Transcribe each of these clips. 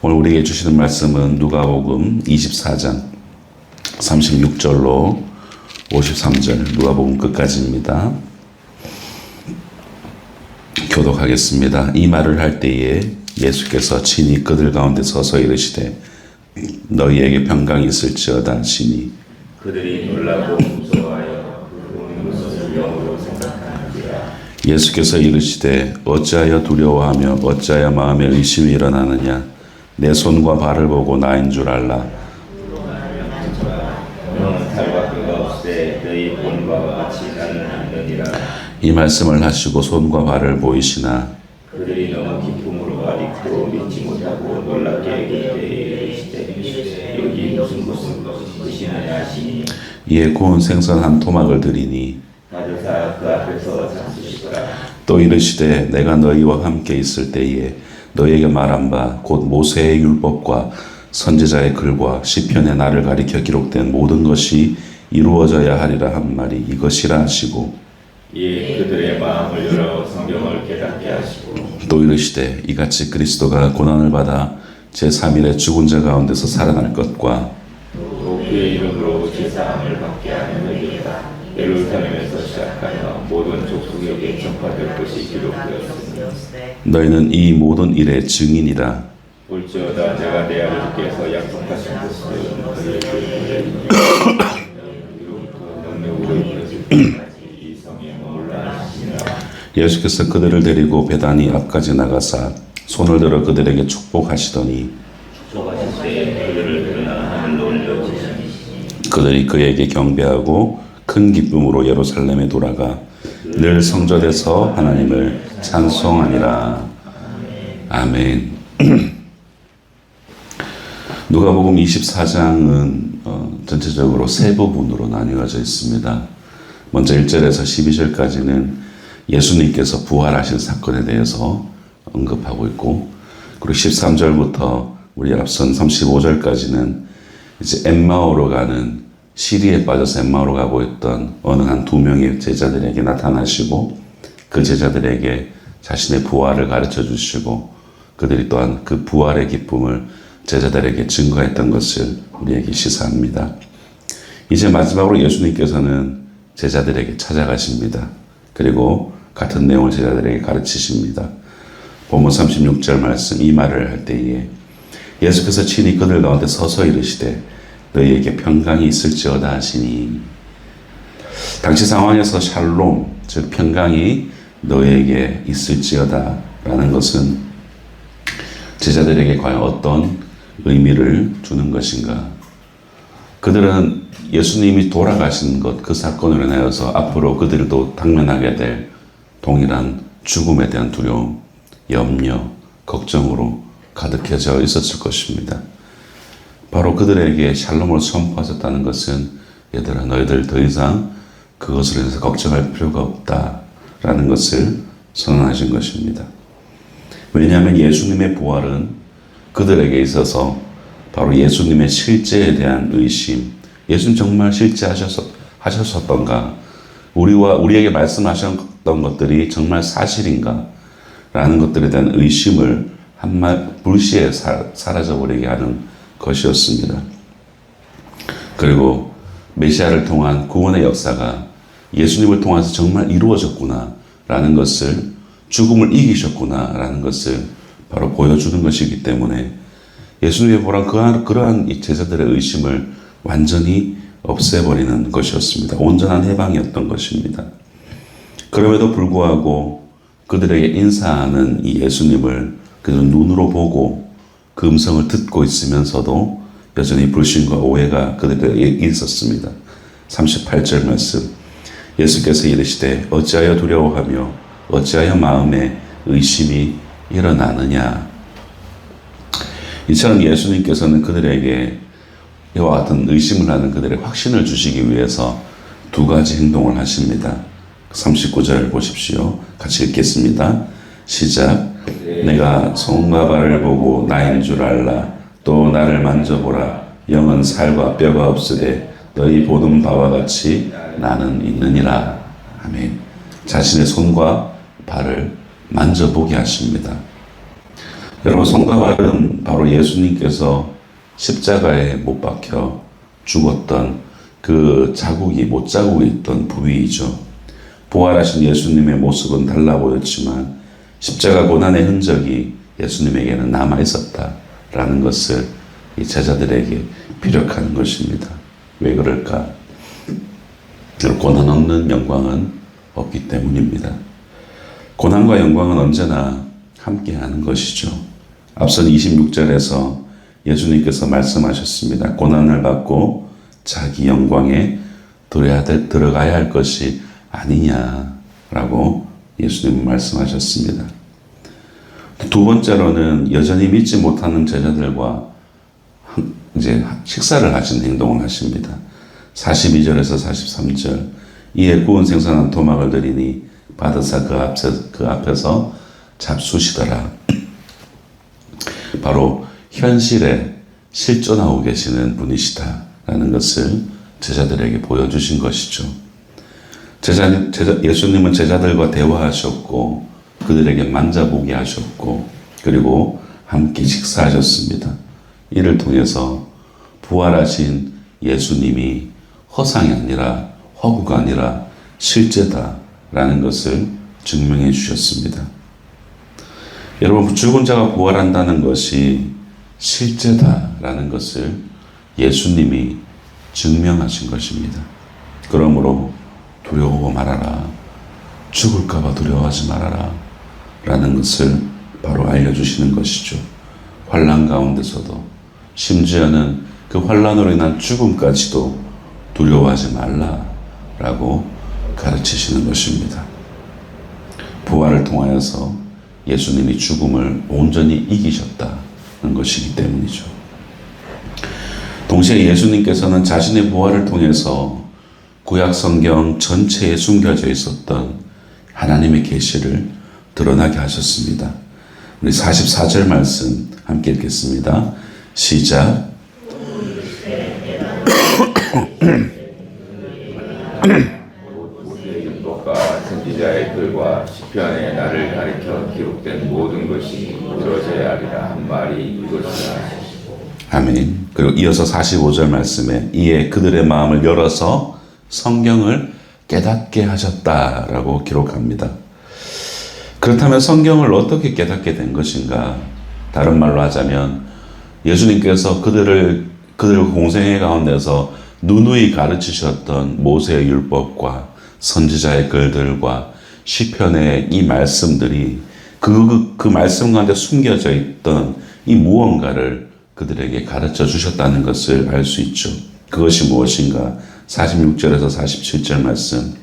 오늘 우리에게 주시는 말씀은 누가복음 24장 36절로 53절 누가복음 끝까지입니다. 교독하겠습니다. 이 말을 할 때에 예수께서 친히 그들 가운데 서서 이르시되 너희에게 평강이 있을지어다 하시니 그들이 놀라고 무서워하여 그 보는 것을 영으로 생각하는지라. 예수께서 이르시되 어찌하여 두려워하며 어찌하여 마음에 의심이 일어나느냐. 내 손과 발을 보고 나인 줄 알라. 너는 탈과 끈가 없으되 너희 본 바와 같이 나는 안되니라. 이 말씀을 하시고 손과 발을 보이시나 그들이 너무 기쁨으로 가리고 믿지 못하고 놀랍게 여기되 이르시되 여기 무슨 것이느냐 하시니 이에 구운 생선 한 토막을 드리니 가져다 그 앞에서 잡수시더라. 또 이르시되 내가 너희와 함께 있을 때에 너희에게 말한 바 곧 모세의 율법과 선지자의 글과 시편의 나를 가리켜 기록된 모든 것이 이루어져야 하리라 한 말이 이것이라 하시고 예, 그들의 마음을 열어 성경을 깨닫게 하시고 또 이르시되 이같이 그리스도가 고난을 받아 제3일에 죽은 자 가운데서 살아날 것과 또 그의 이름으로 제사함을 받게 하는 일이다. 예루살렘에서 시작하여 모든 족속에게 전파될 것이 기록되었으니 너희는 이 모든 일의 증인이라. 볼지어다 내가 내 아버지께서 약속하신 것을 너희에게 이로부터 능력으로 이루어질 때까지 이 성에 머물라 하시니라. 예수께서 그들을 데리고 베다니 앞까지 나가사 손을 들어 그들에게 축복하시더니 축복하실 때 그들을 드러나 하늘로 올려주시니 그들이 그에게 경배하고 큰 기쁨으로 예루살렘에 돌아가 늘 성전에서 하나님을 찬송하니라. 아멘. 누가복음 24장은 전체적으로 세 부분으로 나뉘어져 있습니다. 먼저 1절에서 12절까지는 예수님께서 부활하신 사건에 대해서 언급하고 있고, 그리고 13절부터 우리 앞선 35절까지는 이제 엠마오로 가는, 시리에 빠져서 엠마오로 가고 있던 어느 한 두 명의 제자들에게 나타나시고 그 제자들에게 자신의 부활을 가르쳐 주시고 그들이 또한 그 부활의 기쁨을 제자들에게 증거했던 것을 우리에게 시사합니다. 이제 마지막으로 예수님께서는 제자들에게 찾아가십니다. 그리고 같은 내용을 제자들에게 가르치십니다. 본문 36절 말씀, 이 말을 할 때에 예수께서 친히 그들 가운데 서서 이르시되 너희에게 평강이 있을지어다 하시니, 당시 상황에서 샬롬, 즉 평강이 너희에게 있을지어다 라는 것은 제자들에게 과연 어떤 의미를 주는 것인가. 그들은 예수님이 돌아가신 것, 그 사건으로 인하여서 앞으로 그들도 당면하게 될 동일한 죽음에 대한 두려움, 염려, 걱정으로 가득해져 있었을 것입니다. 바로 그들에게 샬롬을 선포하셨다는 것은 얘들아 너희들 더 이상 그것으로 인해서 걱정할 필요가 없다라는 것을 선언하신 것입니다. 왜냐하면 예수님의 부활은 그들에게 있어서 바로 예수님의 실제에 대한 의심, 예수님 정말 실제하셨던가, 우리에게 말씀하셨던 것들이 정말 사실인가 라는 것들에 대한 의심을 불시에 사라져버리게 하는 것이었습니다. 그리고 메시아를 통한 구원의 역사가 예수님을 통해서 정말 이루어졌구나 라는 것을, 죽음을 이기셨구나 라는 것을 바로 보여주는 것이기 때문에 예수님의 부활은 그러한 이 제자들의 의심을 완전히 없애버리는 것이었습니다. 온전한 해방이었던 것입니다. 그럼에도 불구하고 그들에게 인사하는 이 예수님을 그들은 눈으로 보고 그 음성을 듣고 있으면서도 여전히 불신과 오해가 그들에게 있었습니다. 38절 말씀, 예수께서 이르시되 어찌하여 두려워하며 어찌하여 마음에 의심이 일어나느냐. 이처럼 예수님께서는 그들에게 이와 같은 의심을 하는 그들의 확신을 주시기 위해서 두 가지 행동을 하십니다. 39절 보십시오. 같이 읽겠습니다. 시작. 내가 손과 발을 보고 나인 줄 알라. 또 나를 만져보라. 영은 살과 뼈가 없으되 너희 보는 바와 같이 나는 있느니라. 아멘. 자신의 손과 발을 만져보게 하십니다. 여러분, 손과 발은 바로 예수님께서 십자가에 못 박혀 죽었던 그 자국이, 못자국이 있던 부위이죠. 부활하신 예수님의 모습은 달라 보였지만 십자가 고난의 흔적이 예수님에게는 남아 있었다라는 것을 이 제자들에게 피력하는 것입니다. 왜 그럴까? 고난 없는 영광은 없기 때문입니다. 고난과 영광은 언제나 함께하는 것이죠. 앞선 26절에서 예수님께서 말씀하셨습니다. 고난을 받고 자기 영광에 들어가야 할 것이 아니냐라고 예수님은 말씀하셨습니다. 두 번째로는 여전히 믿지 못하는 제자들과 이제 식사를 하신 행동을 하십니다. 42절에서 43절. 이에 구운 생선 한 토막을 드리니 받으사 그 앞에서 잡수시더라. 바로 현실에 실존하고 계시는 분이시다라는 것을 제자들에게 보여주신 것이죠. 예수님은 제자들과 대화하셨고 그들에게 만져보게 하셨고 그리고 함께 식사하셨습니다. 이를 통해서 부활하신 예수님이 허상이 아니라 허구가 아니라 실제다라는 것을 증명해 주셨습니다. 여러분, 죽은 자가 부활한다는 것이 실제다라는 것을 예수님이 증명하신 것입니다. 그러므로 두려워 말아라. 죽을까봐 두려워하지 말아라. 라는 것을 바로 알려주시는 것이죠. 환난 가운데서도 심지어는 그 환난으로 인한 죽음까지도 두려워하지 말라라고 가르치시는 것입니다. 부활을 통하여서 예수님이 죽음을 온전히 이기셨다는 것이기 때문이죠. 동시에 예수님께서는 자신의 부활을 통해서 구약 성경 전체에 숨겨져 있었던 하나님의 계시를 드러나게 하셨습니다. 우리 44절 말씀 함께 읽겠습니다. 시작. 모세의 율법과 선지자의 글과 시편에 나를 가리켜 기록된 모든 것이 이루어져야 하리라 한 말이 이것이라. 아멘. 그리고 이어서 45절 말씀에 이에 그들의 마음을 열어서 성경을 깨닫게 하셨다라고 기록합니다. 그렇다면 성경을 어떻게 깨닫게 된 것인가? 다른 말로 하자면 예수님께서 그들 공생애 가운데서 누누이 가르치셨던 모세의 율법과 선지자의 글들과 시편의 이 말씀들이 그 말씀 가운데 숨겨져 있던 이 무언가를 그들에게 가르쳐 주셨다는 것을 알 수 있죠. 그것이 무엇인가? 46절에서 47절 말씀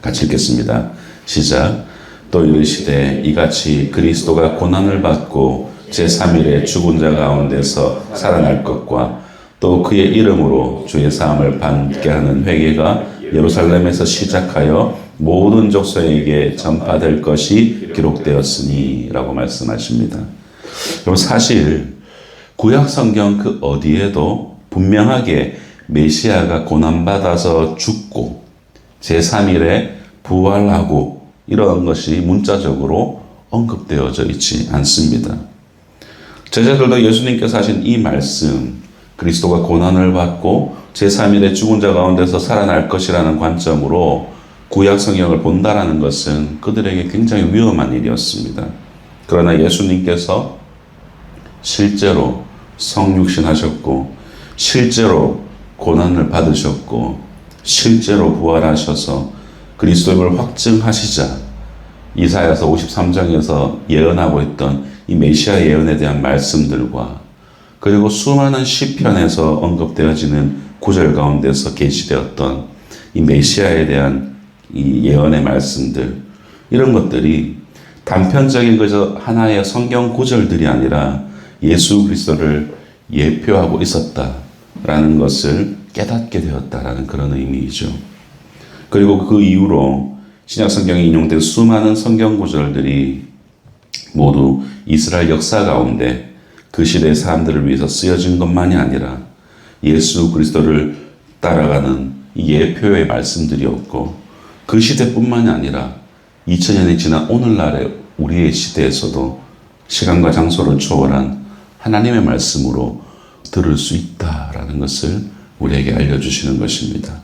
같이 읽겠습니다. 시작. 또 이르시되 이같이 그리스도가 고난을 받고 제3일에 죽은 자 가운데서 살아날 것과 또 그의 이름으로 주의 사함을 받게 하는 회개가 예루살렘에서 시작하여 모든 족속에게 전파될 것이 기록되었으니 라고 말씀하십니다. 여러분, 사실 구약 성경 그 어디에도 분명하게 메시아가 고난받아서 죽고 제3일에 부활하고 이런 것이 문자적으로 언급되어져 있지 않습니다. 제자들도 예수님께서 하신 이 말씀, 그리스도가 고난을 받고 제3일에 죽은 자 가운데서 살아날 것이라는 관점으로 구약 성경을 본다라는 것은 그들에게 굉장히 위험한 일이었습니다. 그러나 예수님께서 실제로 성육신하셨고 실제로 고난을 받으셨고 실제로 부활하셔서 그리스도임을 확증하시자 이사야서 53장에서 예언하고 있던 이 메시아 예언에 대한 말씀들과 그리고 수많은 시편에서 언급되어지는 구절 가운데서 계시되었던 이 메시아에 대한 이 예언의 말씀들, 이런 것들이 단편적인 그저 하나의 성경 구절들이 아니라 예수 그리스도를 예표하고 있었다라는 것을 깨닫게 되었다라는 그런 의미이죠. 그리고 그 이후로 신약 성경에 인용된 수많은 성경 구절들이 모두 이스라엘 역사 가운데 그 시대의 사람들을 위해서 쓰여진 것만이 아니라 예수 그리스도를 따라가는 예표의 말씀들이었고 그 시대뿐만이 아니라 2000년이 지난 오늘날의 우리의 시대에서도 시간과 장소를 초월한 하나님의 말씀으로 들을 수 있다라는 것을 우리에게 알려주시는 것입니다.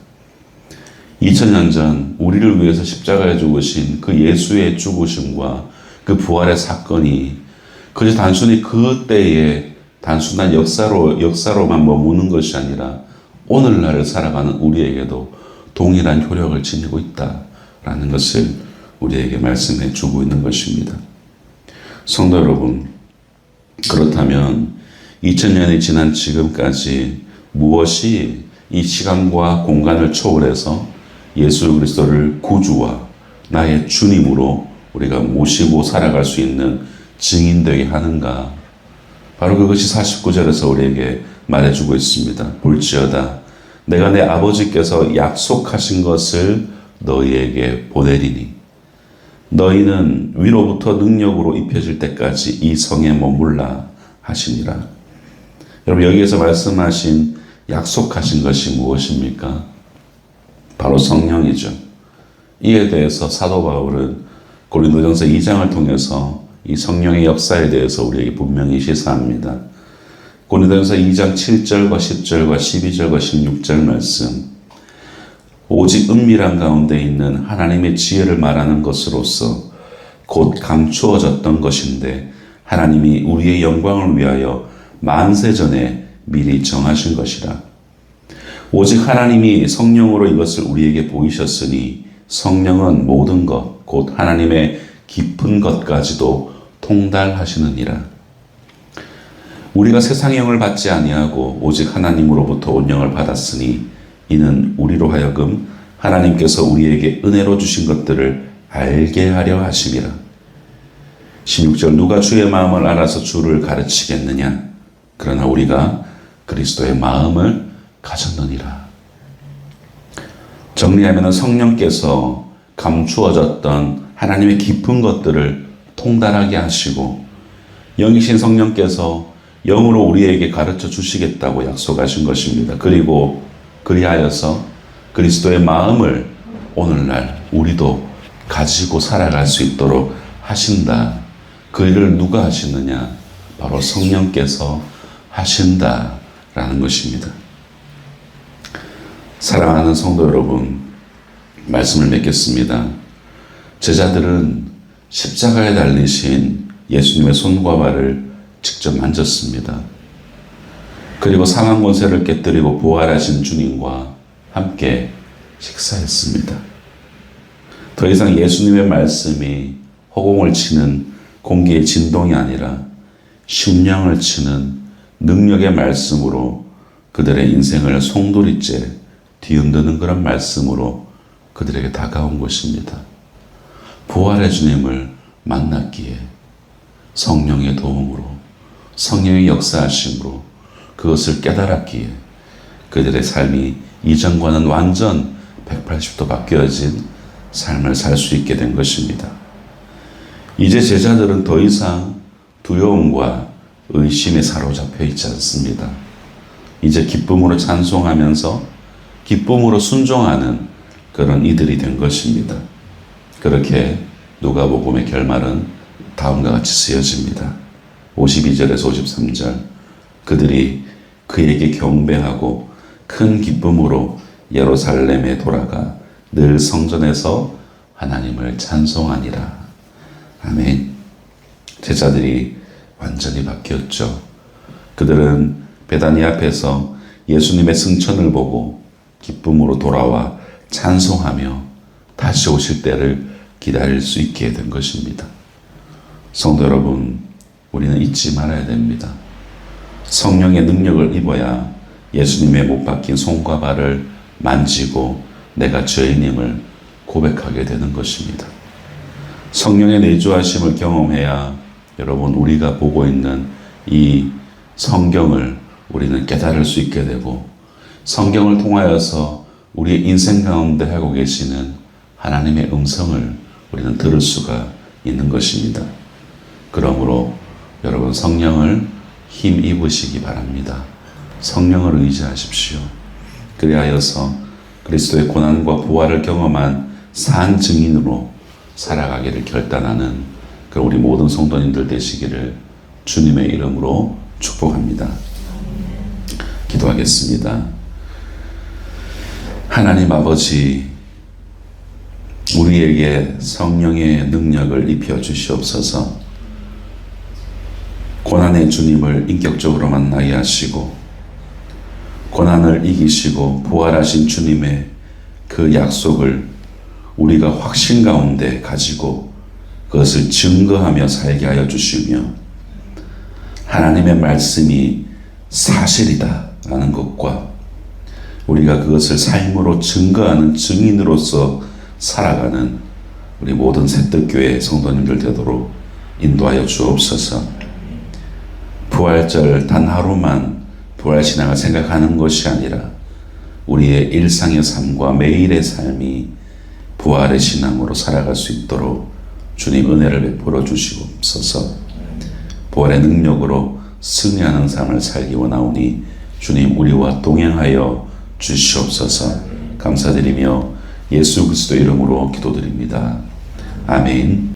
2000년 전 우리를 위해서 십자가에 죽으신 그 예수의 죽으심과 그 부활의 사건이 그저 단순히 그때의 단순한 역사로만 머무는 것이 아니라 오늘날을 살아가는 우리에게도 동일한 효력을 지니고 있다라는 것을 우리에게 말씀해 주고 있는 것입니다. 성도 여러분, 그렇다면 2000년이 지난 지금까지 무엇이 이 시간과 공간을 초월해서 예수 그리스도를 구주와 나의 주님으로 우리가 모시고 살아갈 수 있는 증인되게 하는가? 바로 그것이 49절에서 우리에게 말해주고 있습니다. 볼지어다 내가 내 아버지께서 약속하신 것을 너희에게 보내리니 너희는 위로부터 능력으로 입혀질 때까지 이 성에 머물라 하시니라. 여러분, 여기에서 말씀하신 약속하신 것이 무엇입니까? 바로 성령이죠. 이에 대해서 사도 바울은 고린도전서 2장을 통해서 이 성령의 역사에 대해서 우리에게 분명히 시사합니다. 고린도전서 2장 7절과 10절과 12절과 16절 말씀, 오직 은밀한 가운데 있는 하나님의 지혜를 말하는 것으로서 곧 감추어졌던 것인데 하나님이 우리의 영광을 위하여 만세 전에 미리 정하신 것이라. 오직 하나님이 성령으로 이것을 우리에게 보이셨으니 성령은 모든 것, 곧 하나님의 깊은 것까지도 통달하시느니라. 우리가 세상의 영을 받지 아니하고 오직 하나님으로부터 온 영을 받았으니 이는 우리로 하여금 하나님께서 우리에게 은혜로 주신 것들을 알게 하려 하심이라. 16절, 누가 주의 마음을 알아서 주를 가르치겠느냐? 그러나 우리가 그리스도의 마음을 가졌느니라. 정리하면 성령께서 감추어졌던 하나님의 깊은 것들을 통달하게 하시고 영이신 성령께서 영으로 우리에게 가르쳐 주시겠다고 약속하신 것입니다. 그리고 그리하여서 그리스도의 마음을 오늘날 우리도 가지고 살아갈 수 있도록 하신다. 그 일을 누가 하시느냐? 바로 성령께서 하신다라는 것입니다. 사랑하는 성도 여러분, 말씀을 맺겠습니다. 제자들은 십자가에 달리신 예수님의 손과 발을 직접 만졌습니다. 그리고 사망 권세를 깨뜨리고 부활하신 주님과 함께 식사했습니다. 더 이상 예수님의 말씀이 허공을 치는 공기의 진동이 아니라 심령을 치는 능력의 말씀으로 그들의 인생을 송두리째 뒤흔드는 그런 말씀으로 그들에게 다가온 것입니다. 부활의 주님을 만났기에 성령의 도움으로, 성령의 역사하심으로 그것을 깨달았기에 그들의 삶이 이전과는 완전 180도 바뀌어진 삶을 살 수 있게 된 것입니다. 이제 제자들은 더 이상 두려움과 의심에 사로잡혀 있지 않습니다. 이제 기쁨으로 찬송하면서 기쁨으로 순종하는 그런 이들이 된 것입니다. 그렇게 누가복음의 결말은 다음과 같이 쓰여집니다. 52절에서 53절, 그들이 그에게 경배하고 큰 기쁨으로 예루살렘에 돌아가 늘 성전에서 하나님을 찬송하니라. 아멘. 제자들이 완전히 바뀌었죠. 그들은 베다니 앞에서 예수님의 승천을 보고 기쁨으로 돌아와 찬송하며 다시 오실 때를 기다릴 수 있게 된 것입니다. 성도 여러분, 우리는 잊지 말아야 됩니다. 성령의 능력을 입어야 예수님의 못 박힌 손과 발을 만지고 내가 죄인임을 고백하게 되는 것입니다. 성령의 내주하심을 경험해야 여러분, 우리가 보고 있는 이 성경을 우리는 깨달을 수 있게 되고, 성경을 통하여서 우리의 인생 가운데 하고 계시는 하나님의 음성을 우리는 들을 수가 있는 것입니다. 그러므로 여러분, 성령을 힘 입으시기 바랍니다. 성령을 의지하십시오. 그리하여서 그리스도의 고난과 부활을 경험한 산 증인으로 살아가기를 결단하는 그럼 우리 모든 성도님들 되시기를 주님의 이름으로 축복합니다. 기도하겠습니다. 하나님 아버지, 우리에게 성령의 능력을 입혀 주시옵소서. 고난의 주님을 인격적으로 만나게 하시고 고난을 이기시고 부활하신 주님의 그 약속을 우리가 확신 가운데 가지고 그것을 증거하며 살게 하여 주시며 하나님의 말씀이 사실이다 라는 것과 우리가 그것을 삶으로 증거하는 증인으로서 살아가는 우리 모든 새뜻교회 성도님들 되도록 인도하여 주옵소서. 부활절 단 하루만 부활신앙을 생각하는 것이 아니라 우리의 일상의 삶과 매일의 삶이 부활의 신앙으로 살아갈 수 있도록 주님 은혜를 베풀어 주시옵소서. 부활의 능력으로 승리하는 삶을 살기 원하오니 주님 우리와 동행하여 주시옵소서. 감사드리며 예수 그리스도 이름으로 기도드립니다. 아멘.